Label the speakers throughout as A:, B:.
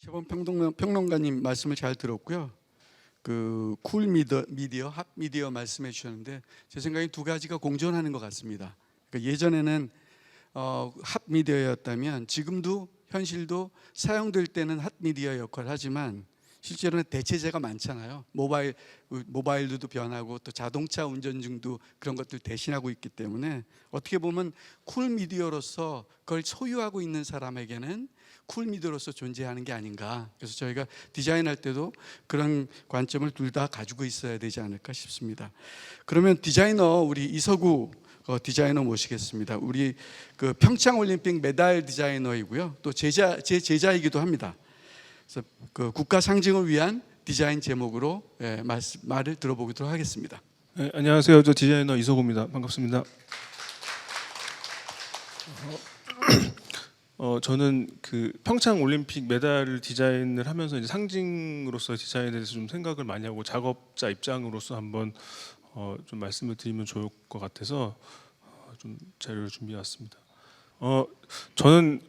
A: 최범 평론가님 말씀을 잘 들었고요. 쿨 미디어, 핫 미디어 말씀해 주셨는데 제 생각에 두 가지가 공존하는 것 같습니다. 그러니까 예전에는 핫 미디어였다면 지금도 현실도 사용될 때는 핫 미디어 역할을 하지만 실제로는 대체제가 많잖아요. 모바일도 변하고 또 자동차 운전 중도 그런 것들 대신하고 있기 때문에 어떻게 보면 쿨 미디어로서 그걸 소유하고 있는 사람에게는 쿨 미디어로서 존재하는 게 아닌가. 그래서 저희가 디자인할 때도 그런 관점을 둘 다 가지고 있어야 되지 않을까 싶습니다. 그러면 디자이너 우리 이서구 디자이너 모시겠습니다. 우리 평창 올림픽 메달 디자이너이고요. 또 제 제자이기도 합니다. 그래서 국가 상징을 위한 디자인 제목으로 말을 들어보도록 하겠습니다.
B: 네, 안녕하세요. 저 디자이너 이서구입니다. 반갑습니다. 저는 평창 올림픽 메달을 디자인을 하면서 이제 상징으로서 디자인에 대해서 좀 생각을 많이 하고 작업자 입장으로서 한번 좀 말씀을 드리면 좋을 것 같아서 좀 자료를 준비해 왔습니다. 저는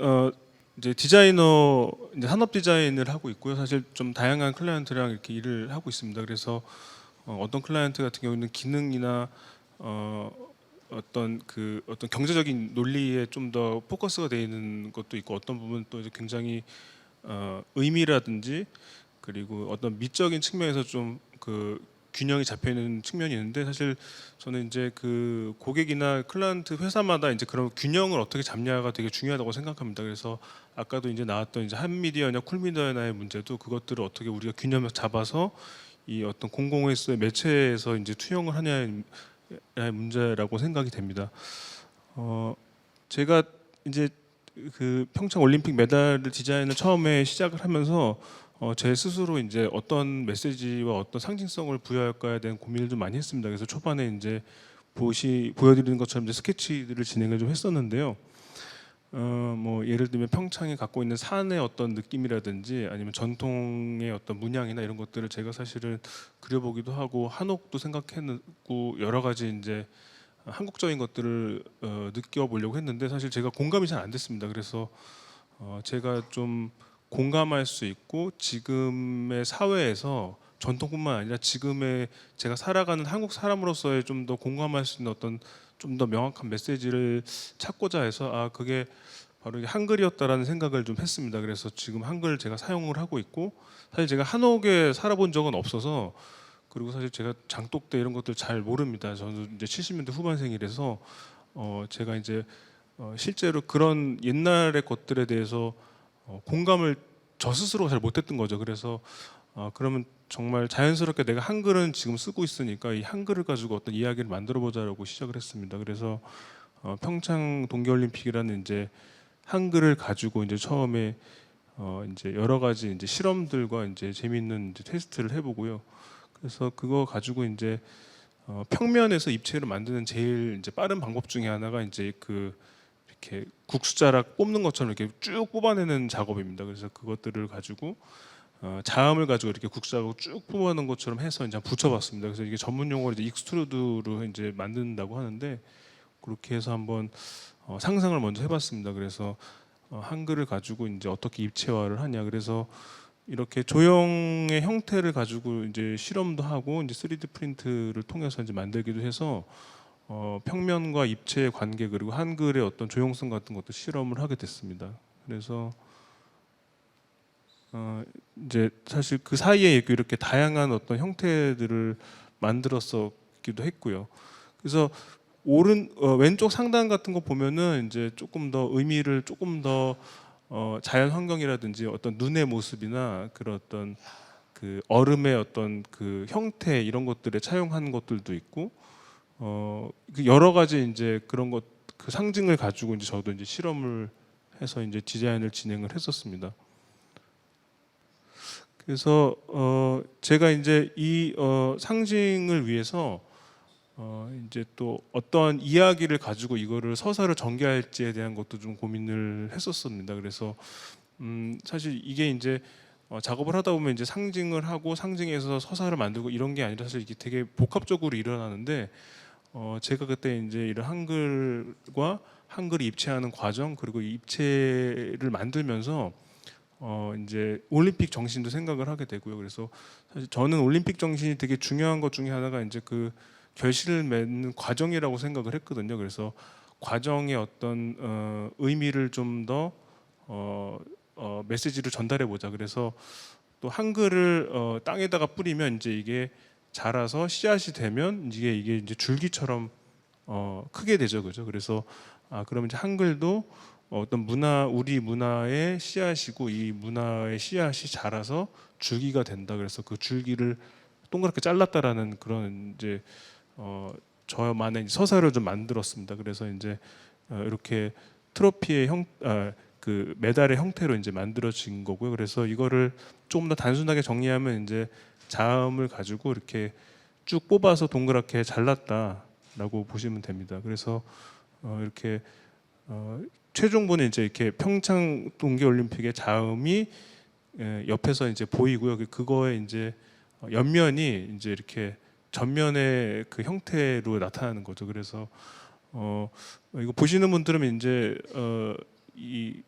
B: 이제 디자이너, 이제 산업 디자인을 하고 있고요. 사실 좀 다양한 클라이언트랑 이렇게 일을 하고 있습니다. 그래서 어떤 클라이언트 같은 경우는 기능이나 어떤 경제적인 논리에 좀 더 포커스가 되어 있는 것도 있고, 어떤 부분 또 이제 굉장히 의미라든지 그리고 어떤 미적인 측면에서 좀 균형이 잡혀 있는 측면이 있는데, 사실 저는 이제 고객이나 클라이언트 회사마다 이제 그런 균형을 어떻게 잡냐가 되게 중요하다고 생각합니다. 그래서 아까도 이제 나왔던 이제 한 미디어냐 쿨 미디어냐의 문제도 그것들을 어떻게 우리가 균형을 잡아서 이 어떤 공공의수의 매체에서 이제 투영을 하냐의 문제라고 생각이 됩니다. 제가 이제 평창 올림픽 메달을 디자인을 처음에 시작을 하면서 제 스스로 이제 어떤 메시지와 어떤 상징성을 부여할까에 대한 고민을 좀 많이 했습니다. 그래서 초반에 이제 보여드리는 것처럼 이제 스케치들을 진행을 좀 했었는데요. 뭐 예를 들면 평창이 갖고 있는 산의 어떤 느낌이라든지 아니면 전통의 어떤 문양이나 이런 것들을 제가 사실은 그려보기도 하고 한옥도 생각했고 여러 가지 이제 한국적인 것들을 느껴보려고 했는데, 사실 제가 공감이 잘 안 됐습니다. 그래서 제가 좀 공감할 수 있고 지금의 사회에서 전통뿐만 아니라 지금의 제가 살아가는 한국 사람으로서의 좀 더 공감할 수 있는 어떤 좀 더 명확한 메시지를 찾고자 해서 그게 바로 이게 한글이었다라는 생각을 좀 했습니다. 그래서 지금 한글 제가 사용을 하고 있고, 사실 제가 한옥에 살아본 적은 없어서, 그리고 사실 제가 장독대 이런 것들 잘 모릅니다. 저는 이제 70년대 후반생이라서 제가 이제 실제로 그런 옛날의 것들에 대해서 공감을 저 스스로 잘 못했던 거죠. 그래서 그러면 정말 자연스럽게 내가 한글은 지금 쓰고 있으니까 이 한글을 가지고 어떤 이야기를 만들어 보자라고 시작을 했습니다. 그래서 평창 동계올림픽이라는 이제 한글을 가지고 이제 처음에 이제 여러 가지 이제 실험들과 이제 재미있는 이제 테스트를 해보고요. 그래서 그거 가지고 이제 평면에서 입체를 만드는 제일 이제 빠른 방법 중에 하나가 이제 이렇게 국수자락 뽑는 것처럼 이렇게 쭉 뽑아내는 작업입니다. 그래서 그것들을 가지고 자음을 가지고 이렇게 국수자락을 쭉 뽑아내는 것처럼 해서 이제 붙여봤습니다. 그래서 이게 전문 용어로 이제 익스트루드로 이제 만든다고 하는데, 그렇게 해서 한번 상상을 먼저 해봤습니다. 그래서 한글을 가지고 이제 어떻게 입체화를 하냐. 그래서 이렇게 조형의 형태를 가지고 이제 실험도 하고 이제 3D 프린트를 통해서 이제 만들기도 해서 평면과 입체의 관계 그리고 한글의 어떤 조형성 같은 것도 실험을 하게 됐습니다. 그래서 이제 사실 그 사이에 이렇게 다양한 어떤 형태들을 만들었었기도 했고요. 그래서 왼쪽 상단 같은 거 보면은 이제 조금 더 의미를 조금 더 자연 환경이라든지 어떤 눈의 모습이나 그런 어떤 얼음의 어떤 형태 이런 것들에 차용한 것들도 있고, 여러 가지 이제 그런 것 상징을 가지고 이제 저도 이제 실험을 해서 이제 디자인을 진행을 했었습니다. 그래서 제가 이제 이 상징을 위해서 이제 또 어떠한 이야기를 가지고 이거를 서사를 전개할지에 대한 것도 좀 고민을 했었습니다. 그래서 사실 이게 이제 작업을 하다 보면 이제 상징을 하고 상징에서 서사를 만들고 이런 게 아니라 사실 이게 되게 복합적으로 일어나는데, 제가 그때 이제 이런 한글과 한글이 입체하는 과정 그리고 입체를 만들면서 이제 올림픽 정신도 생각을 하게 되고요. 그래서 사실 저는 올림픽 정신이 되게 중요한 것 중에 하나가 이제 그 결실을 맺는 과정이라고 생각을 했거든요. 그래서 과정의 어떤 의미를 좀 더 메시지를 전달해 보자. 그래서 또 한글을 땅에다가 뿌리면 이제 이게 자라서 씨앗이 되면 이게 이제 줄기처럼 크게 되죠, 그죠? 그래서 그러면 이제 한글도 어떤 문화, 우리 문화의 씨앗이고 이 문화의 씨앗이 자라서 줄기가 된다. 그래서 그 줄기를 동그랗게 잘랐다라는 그런 이제 저만의 서사를 좀 만들었습니다. 그래서 이제 이렇게 트로피의 그 메달의 형태로 이제 만들어진 거고요. 그래서 이거를 조금 더 단순하게 정리하면 이제 자음을 가지고 이렇게 쭉 뽑아서 동그랗게 잘랐다라고 보시면 됩니다. 그래서 이렇게 최종본에 이제 이렇게 평창 동계올림픽의 자음이 옆에서 이제 보이고요. 그거에 이제 옆면이 이제 이렇게 전면의 그 형태로 나타나는 거죠. 그래서 이거 보시는 분들은 이제 이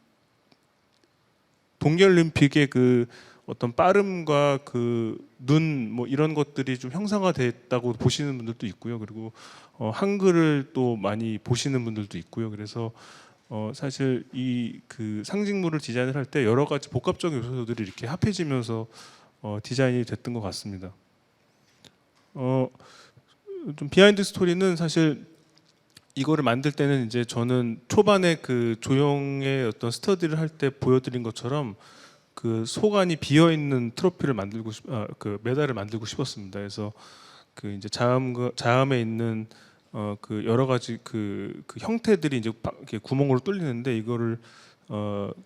B: 동계올림픽의 그 어떤 빠름과 그 눈 뭐 이런 것들이 좀 형상화됐다고 보시는 분들도 있고요. 그리고 한글을 또 많이 보시는 분들도 있고요. 그래서 사실 이 그 상징물을 디자인을 할 때 여러 가지 복합적인 요소들이 이렇게 합해지면서 디자인이 됐던 것 같습니다. 좀 비하인드 스토리는 사실 이거를 만들 때는 이제 저는 초반에 그 조형의 어떤 스터디를 할 때 보여드린 것처럼 그 소관이 비어 있는 트로피를 그 메달을 만들고 싶었습니다. 그래서 그 이제 자음에 있는 그 여러 가지 그 형태들이 이제 이렇게 구멍으로 뚫리는데 이거를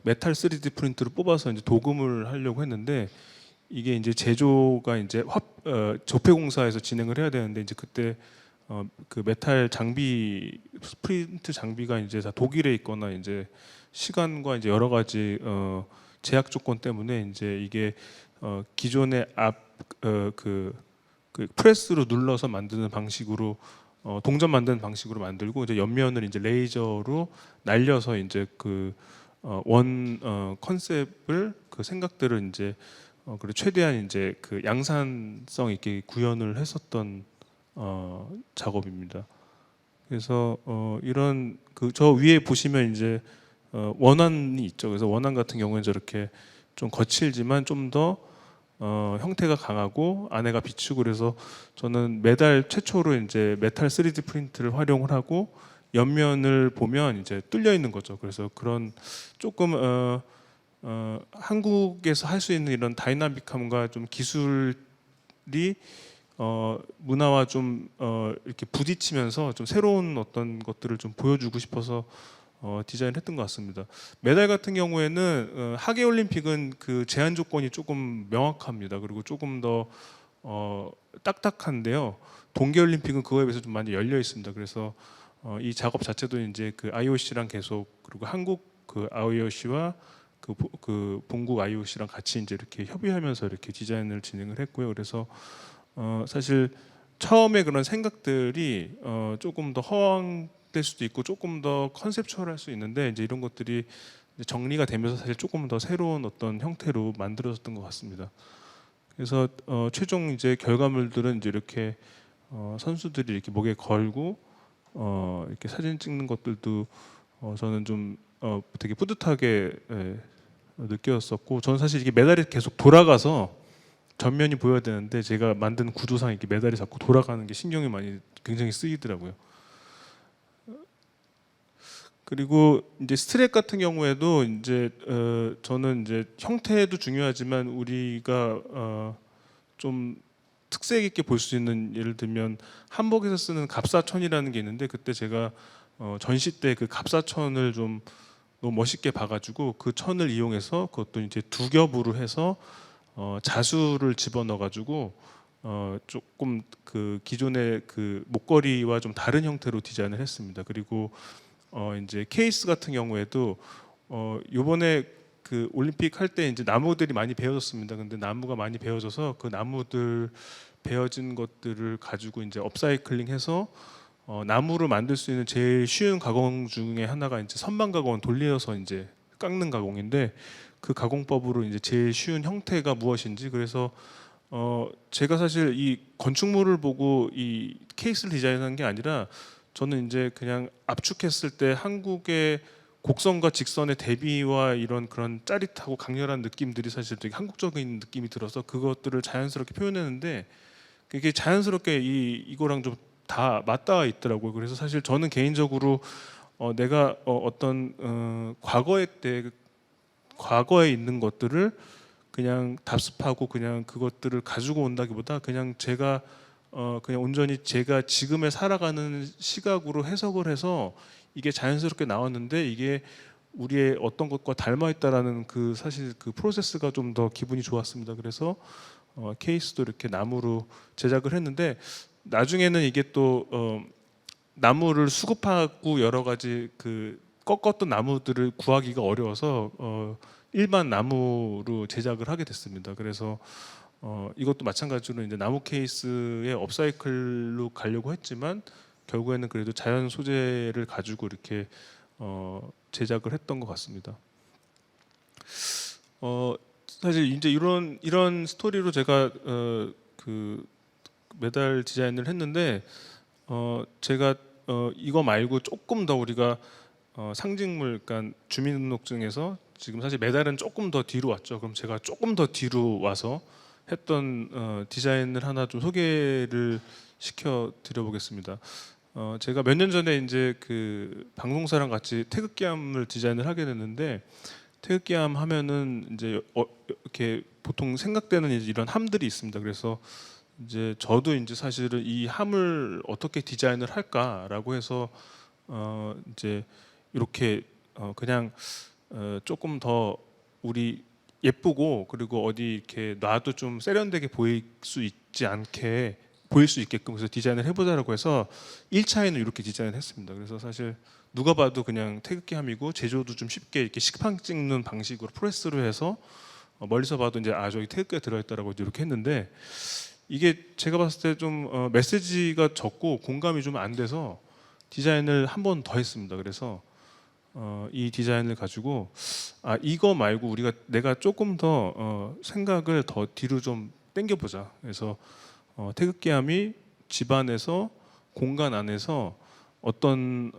B: 메탈 3D 프린트로 뽑아서 이제 도금을 하려고 했는데 이게 이제 제조가 이제 조폐공사에서 진행을 해야 되는데 이제 그때 그 메탈 장비 프린트 장비가 이제 다 독일에 있거나 이제 시간과 이제 여러 가지 제약 조건 때문에 이제 이게 기존의 그 프레스로 눌러서 만드는 방식으로 동전 만드는 방식으로 만들고 이제 옆면을 이제 레이저로 날려서 이제 그 원 컨셉을 그 생각들을 이제 그리고 최대한 이제 그 양산성 있게 구현을 했었던 작업입니다. 그래서 이런 그 저 위에 보시면 이제 원안이 있죠. 그래서 원안 같은 경우는 저렇게 좀 거칠지만 좀 더 형태가 강하고 안에가 비추고 그래서 저는 메달 최초로 이제 메탈 3D 프린트를 활용을 하고 옆면을 보면 이제 뚫려 있는 거죠. 그래서 그런 조금 한국에서 할 수 있는 이런 다이나믹함과 좀 기술이 문화와 좀 이렇게 부딪히면서 좀 새로운 어떤 것들을 좀 보여주고 싶어서 디자인을 했던 것 같습니다. 메달 같은 경우에는 하계 올림픽은 그 제한 조건이 조금 명확합니다. 그리고 조금 더 딱딱한데요. 동계 올림픽은 그거에 비해서 좀 많이 열려 있습니다. 그래서 이 작업 자체도 이제 그 IOC랑 계속 그리고 한국 그 IOC와 그 본국 IOC랑 같이 이제 이렇게 협의하면서 이렇게 디자인을 진행을 했고요. 그래서 사실 처음에 그런 생각들이 조금 더 허황될 수도 있고 조금 더 컨셉추얼할 수 있는데 이제 이런 것들이 이제 정리가 되면서 사실 조금 더 새로운 어떤 형태로 만들어졌던 것 같습니다. 그래서 최종 이제 결과물들은 이제 이렇게 선수들이 이렇게 목에 걸고 이렇게 사진 찍는 것들도 저는 좀 되게 뿌듯하게 느꼈었고 저는 사실 이게 메달이 계속 돌아가서 전면이 보여야 되는데 제가 만든 구조상 이렇게 메달이 자꾸 돌아가는 게 신경이 많이 굉장히 쓰이더라고요. 그리고 이제 스트랩 같은 경우에도 이제 저는 이제 형태도 중요하지만 우리가 좀 특색 있게 볼 수 있는 예를 들면 한복에서 쓰는 갑사천이라는 게 있는데 그때 제가 전시 때 그 갑사천을 좀 너무 멋있게 봐가지고 그 천을 이용해서 그것도 이제 두 겹으로 해서 자수를 집어넣어가지고 조금 그 기존의 그 목걸이와 좀 다른 형태로 디자인을 했습니다. 그리고 이제 케이스 같은 경우에도 요번에 그 올림픽 할 때 이제 나무들이 많이 베어졌습니다. 근데 나무가 많이 베어져서 그 나무들 베어진 것들을 가지고 이제 업사이클링해서 나무로 만들 수 있는 제일 쉬운 가공 중에 하나가 이제 선반 가공을 돌려서 이제 깎는 가공인데 그 가공법으로 이제 제일 쉬운 형태가 무엇인지. 그래서 제가 사실 이 건축물을 보고 이 케이스를 디자인한 게 아니라 저는 이제 그냥 압축했을 때 한국의 곡선과 직선의 대비와 이런 그런 짜릿하고 강렬한 느낌들이 사실 되게 한국적인 느낌이 들어서 그것들을 자연스럽게 표현했는데 그게 자연스럽게 이거랑 좀 다 맞닿아 있더라고요. 그래서 사실 저는 개인적으로 내가 어떤 과거에 있는 것들을 그냥 답습하고 그냥 그것들을 가지고 온다기보다 그냥 제가 그냥 온전히 제가 지금에 살아가는 시각으로 해석을 해서 이게 자연스럽게 나왔는데 이게 우리의 어떤 것과 닮아 있다라는 그 사실 그 프로세스가 좀 더 기분이 좋았습니다. 그래서 케이스도 이렇게 나무로 제작을 했는데 나중에는 이게 또 나무를 수급하고 여러 가지 그 꺾었던 나무들을 구하기가 어려워서 일반 나무로 제작을 하게 됐습니다. 그래서 이것도 마찬가지로 이제 나무 케이스의 업사이클로 가려고 했지만 결국에는 그래도 자연 소재를 가지고 이렇게 제작을 했던 것 같습니다. 사실 이제 이런 스토리로 제가 그 메달 디자인을 했는데 제가 이거 말고 조금 더 우리가 상징물, 그러니까 주민등록증에서 지금 사실 메달은 조금 더 뒤로 왔죠. 그럼 제가 조금 더 뒤로 와서 했던 디자인을 하나 좀 소개를 시켜 드려보겠습니다. 제가 몇 년 전에 이제 그 방송사랑 같이 태극기함을 디자인을 하게 됐는데 태극기함 하면은 이제 이렇게 보통 생각되는 이제 이런 함들이 있습니다. 그래서 이제 저도 이제 사실은 이 함을 어떻게 디자인을 할까라고 해서 이제 이렇게 그냥 조금 더 우리 예쁘고 그리고 어디 이렇게 놔도 좀 세련되게 보일 수 있게끔 그래서 디자인을 해보자라고 해서 1차에는 이렇게 디자인을 했습니다. 그래서 사실 누가 봐도 그냥 태극기함이고 제조도 좀 쉽게 이렇게 식판 찍는 방식으로 프레스로 해서 멀리서 봐도 이제 저기 태극기가 들어있다라고 이렇게 했는데 이게 제가 봤을 때 좀 메시지가 적고 공감이 좀 안 돼서 디자인을 한 번 더 했습니다. 그래서 이 디자인을 가지고 이거 말고 내가 조금 더 생각을 더 뒤로 좀 당겨보자. 그래서 태극기함이 집안에서 공간 안에서 어떤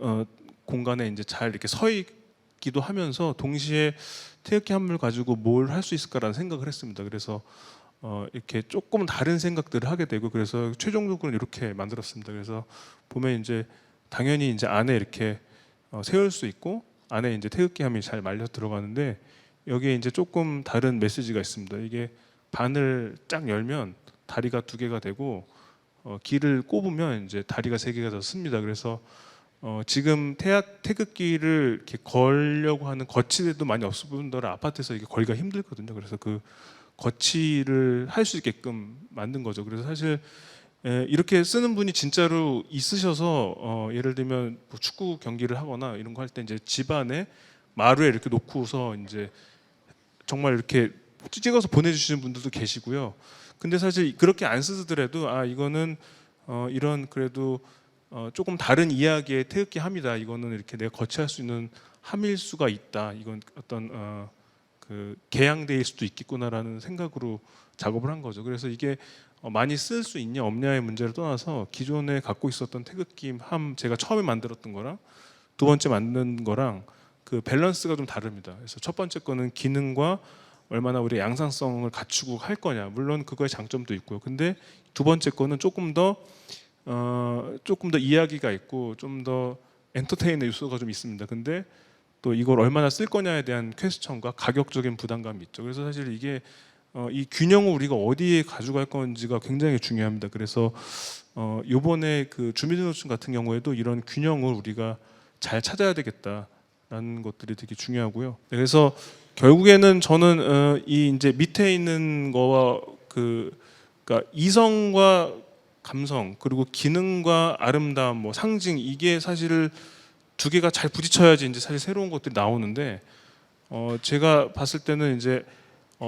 B: 공간에 이제 잘 이렇게 서 있기도 하면서 동시에 태극기함을 가지고 뭘 할 수 있을까라는 생각을 했습니다. 그래서 이렇게 조금 다른 생각들을 하게 되고 그래서 최종적으로 이렇게 만들었습니다. 그래서 보면 이제 당연히 이제 안에 이렇게 세울 수 있고 안에 이제 태극기함이 잘 말려 들어가는데 여기에 이제 조금 다른 메시지가 있습니다. 이게 반을 쫙 열면 다리가 2개가 되고 길을 꼽으면 이제 다리가 3개가 더 씁니다. 그래서 지금 태극기를 이렇게 걸려고 하는 거치대도 많이 없을 뿐더러 아파트에서 이게 걸기가 힘들거든요. 그래서 그 거치를 할 수 있게끔 만든 거죠. 그래서 사실 이렇게 쓰는 분이 진짜로 있으셔서 예를 들면 뭐 축구 경기를 하거나 이런 거 할 때 이제 집안에 마루에 이렇게 놓고서 이제 정말 이렇게 찍어서 보내주시는 분들도 계시고요. 근데 사실 그렇게 안 쓰더라도 이거는 이런 그래도 조금 다른 이야기의 태극기 함이다. 이거는 이렇게 내가 거치할 수 있는 함일 수가 있다. 이건 어떤 그 개양대일 수도 있겠구나라는 생각으로 작업을 한 거죠. 그래서 이게 많이 쓸 수 있냐 없냐의 문제를 떠나서 기존에 갖고 있었던 태극기 함 제가 처음에 만들었던 거랑 두 번째 만든 거랑 그 밸런스가 좀 다릅니다. 그래서 첫 번째 거는 기능과 얼마나 우리 양상성을 갖추고 할 거냐. 물론 그거의 장점도 있고요. 근데 두 번째 거는 조금 더 이야기가 있고 좀 더 엔터테인의 요소가 좀 있습니다. 근데 또 이걸 얼마나 쓸 거냐에 대한 퀘스천과 가격적인 부담감이 있죠. 그래서 사실 이게 이 균형을 우리가 어디에 가져갈 건지가 굉장히 중요합니다. 그래서 이번에 그 주민등록증 같은 경우에도 이런 균형을 우리가 잘 찾아야 되겠다라는 것들이 되게 중요하고요. 그래서 결국에는 저는 이 이제 밑에 있는 거와 그러니까 이성과 감성 그리고 기능과 아름다움 뭐 상징 이게 사실 두 개가 잘 부딪혀야지 이제 사실 새로운 것들이 나오는데 제가 봤을 때는 이제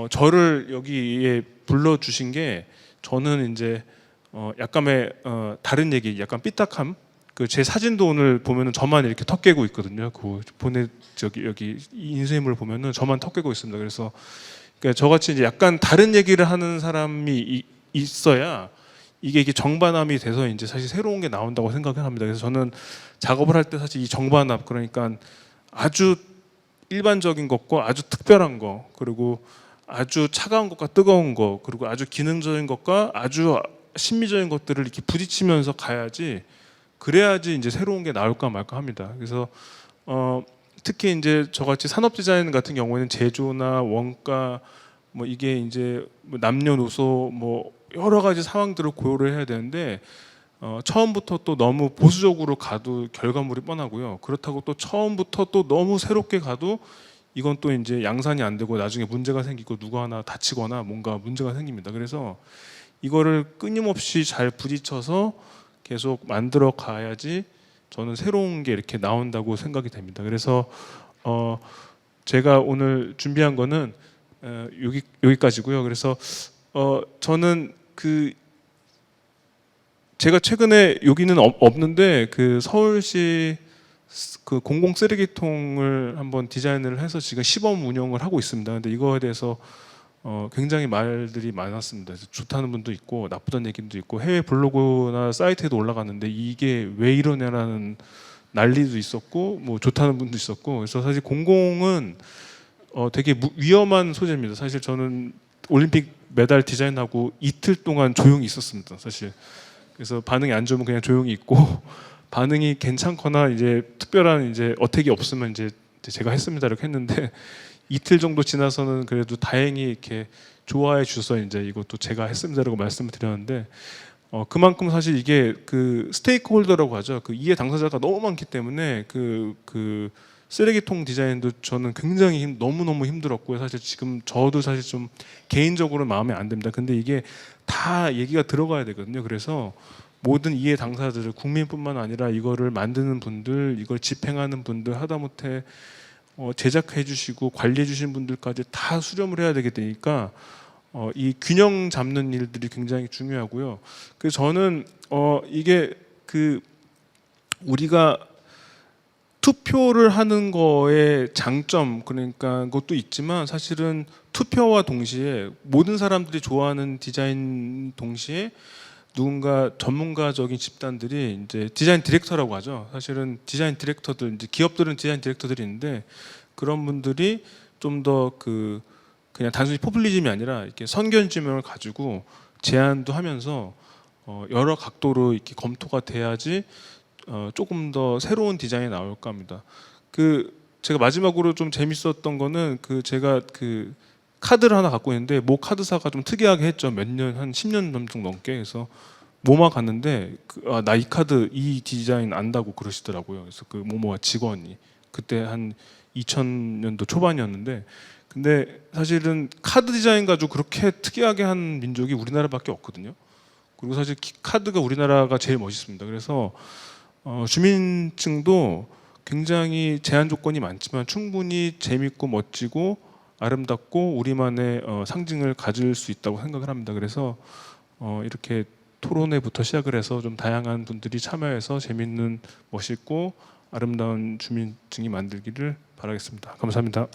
B: 저를 여기에 불러주신 게 저는 이제 약간의 다른 얘기, 약간 삐딱함 그 제 사진도 오늘 보면은 저만 이렇게 턱 깨고 있거든요. 그 보내 저기 여기 인쇄물 보면은 저만 턱 깨고 있습니다. 그래서 그러니까 저같이 이제 약간 다른 얘기를 하는 사람이 있어야 이게 정반합이 돼서 이제 사실 새로운 게 나온다고 생각을 합니다. 그래서 저는 작업을 할 때 사실 이 정반합, 그러니까 아주 일반적인 것과 아주 특별한 거, 그리고 아주 차가운 것과 뜨거운 거, 그리고 아주 기능적인 것과 아주 심미적인 것들을 이렇게 부딪히면서 가야지, 그래야지 이제 새로운 게 나올까 말까 합니다. 그래서 특히 이제 저같이 산업 디자인 같은 경우에는 제조나 원가 뭐 이게 이제 뭐 남녀노소 뭐 여러 가지 상황들을 고려를 해야 되는데 처음부터 또 너무 보수적으로 가도 결과물이 뻔하고요. 그렇다고 또 처음부터 또 너무 새롭게 가도 이건 또 이제 양산이 안 되고 나중에 문제가 생기고 누가 하나 다치거나 뭔가 문제가 생깁니다. 그래서 이거를 끊임없이 잘 부딪혀서 계속 만들어 가야지 저는 새로운 게 이렇게 나온다고 생각이 됩니다. 그래서 제가 오늘 준비한 거는 여기까지고요. 그래서 저는 그 제가 최근에 여기는 없는데 그 서울시 그 공공 쓰레기통을 한번 디자인을 해서 지금 시범 운영을 하고 있습니다. 근데 이거에 대해서 굉장히 말들이 많았습니다. 그래서 좋다는 분도 있고 나쁘다는 얘기도 있고 해외 블로그나 사이트에도 올라갔는데 이게 왜 이러냐라는 난리도 있었고 뭐 좋다는 분도 있었고. 그래서 사실 공공은 되게 위험한 소재입니다. 사실 저는 올림픽 메달 디자인하고 이틀 동안 조용히 있었습니다. 사실. 그래서 반응이 안 좋으면 그냥 조용히 있고 반응이 괜찮거나 이제 특별한 이제 어택이 없으면 이제 제가 했습니다 이렇게 했는데 이틀 정도 지나서는 그래도 다행히 이렇게 좋아해 주셔서 이제 이것도 제가 했습니다라고 말씀을 드렸는데 그만큼 사실 이게 그 스테이크 홀더라고 하죠. 그 이해 당사자가 너무 많기 때문에 그 쓰레기통 디자인도 저는 굉장히 너무너무 힘들었고요. 사실 지금 저도 사실 좀 개인적으로 마음에 안 듭니다. 근데 이게 다 얘기가 들어가야 되거든요. 그래서 모든 이해 당사자들, 국민뿐만 아니라 이거를 만드는 분들, 이걸 집행하는 분들, 하다못해 제작해 주시고 관리해 주신 분들까지 다 수렴을 해야 되게 되니까 이 균형 잡는 일들이 굉장히 중요하고요. 그래서 저는 이게 그 우리가 투표를 하는 거의 장점, 그러니까 그것도 있지만 사실은 투표와 동시에 모든 사람들이 좋아하는 디자인 동시에 누군가 전문가적인 집단들이 이제 디자인 디렉터라고 하죠. 사실은 디자인 디렉터들, 이제 기업들은 디자인 디렉터들이 있는데 그런 분들이 좀 더 그냥 단순히 포퓰리즘이 아니라 이렇게 선견지명을 가지고 제안도 하면서 여러 각도로 이렇게 검토가 돼야지 조금 더 새로운 디자인이 나올까 합니다. 제가 마지막으로 좀 재밌었던 거는 제가 카드를 하나 갖고 있는데 모 카드사가 좀 특이하게 했죠. 몇 년, 한 10년 정도 넘게. 그래서 모마 갔는데 나 이 카드 이 디자인 안다고 그러시더라고요. 그래서 그 모모가 직원이 그때 한 2000년도 초반이었는데, 근데 사실은 카드 디자인 가지고 그렇게 특이하게 한 민족이 우리나라밖에 없거든요. 그리고 사실 카드가 우리나라가 제일 멋있습니다. 그래서 주민층도 굉장히 제한 조건이 많지만 충분히 재밌고 멋지고 아름답고 우리만의 상징을 가질 수 있다고 생각을 합니다. 그래서 이렇게 토론회부터 시작을 해서 좀 다양한 분들이 참여해서 재밌는 멋있고 아름다운 주민층이 만들기를 바라겠습니다. 감사합니다.